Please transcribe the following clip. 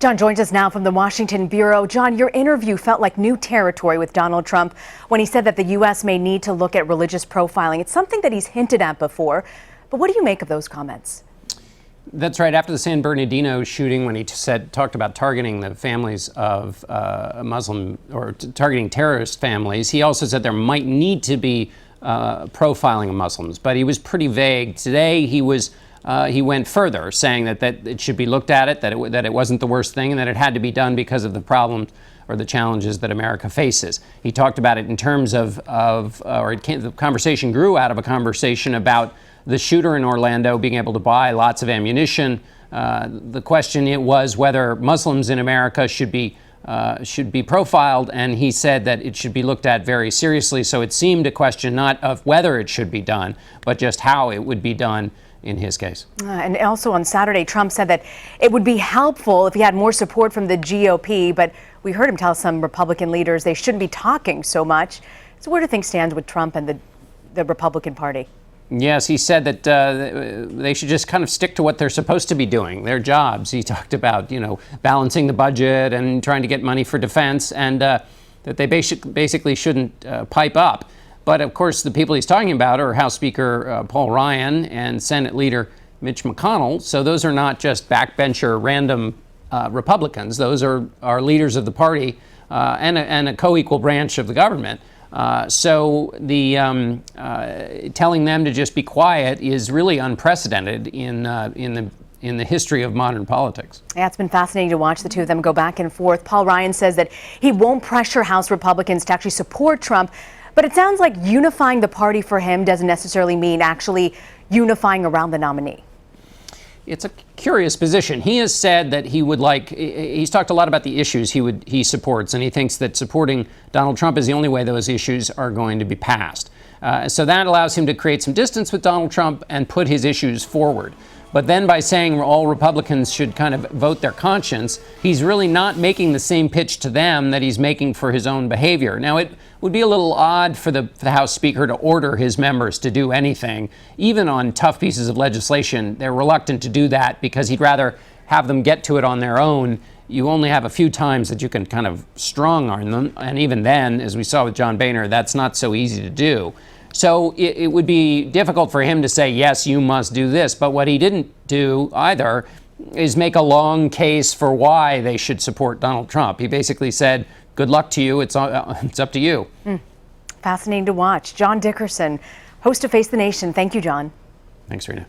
John joins us now from the Washington Bureau. John, your interview felt like new territory with Donald Trump when he said that the U.S. may need to look at religious profiling. It's something that he's hinted at before. But what do you make of those comments? That's right. After the San Bernardino shooting, when he talked about targeting the families of Muslim or targeting terrorist families, he also said there might need to be profiling of Muslims. But he was pretty vague. Today, he went further, saying that it should be looked at, that it wasn't the worst thing, and that it had to be done because of the problems or the challenges that America faces. He talked about it in terms the conversation grew out of a conversation about the shooter in Orlando being able to buy lots of ammunition. The question was whether Muslims in America should be profiled, and he said that it should be looked at very seriously. So it seemed a question not of whether it should be done, but just how it would be done in his case. And also on Saturday, Trump said that it would be helpful if he had more support from the GOP, but we heard him tell some Republican leaders they shouldn't be talking so much. So where do things stand with Trump and the Republican Party? Yes, he said that they should just kind of stick to what they're supposed to be doing, their jobs. He talked about, balancing the budget and trying to get money for defense, and that they basically shouldn't pipe up. But of course, the people he's talking about are House Speaker Paul Ryan and Senate Leader Mitch McConnell. So those are not just backbencher random Republicans. Those are leaders of the party and a co-equal branch of the government. So the telling them to just be quiet is really unprecedented in the history of modern politics. Yeah, it's been fascinating to watch the two of them go back and forth. Paul Ryan says that he won't pressure House Republicans to actually support Trump, but it sounds like unifying the party for him doesn't necessarily mean actually unifying around the nominee. It's a curious position. He has said that he's talked a lot about the issues he supports, and he thinks that supporting Donald Trump is the only way those issues are going to be passed. So that allows him to create some distance with Donald Trump and put his issues forward. But then by saying all Republicans should kind of vote their conscience, he's really not making the same pitch to them that he's making for his own behavior. Now, it would be a little odd for the House Speaker to order his members to do anything. Even on tough pieces of legislation, they're reluctant to do that because he'd rather have them get to it on their own. You only have a few times that you can kind of strong arm them. And even then, as we saw with John Boehner, that's not so easy to do. So it would be difficult for him to say, yes, you must do this. But what he didn't do either is make a long case for why they should support Donald Trump. He basically said, good luck to you. It's up to you. Fascinating to watch. John Dickerson, host of Face the Nation. Thank you, John. Thanks, Rena.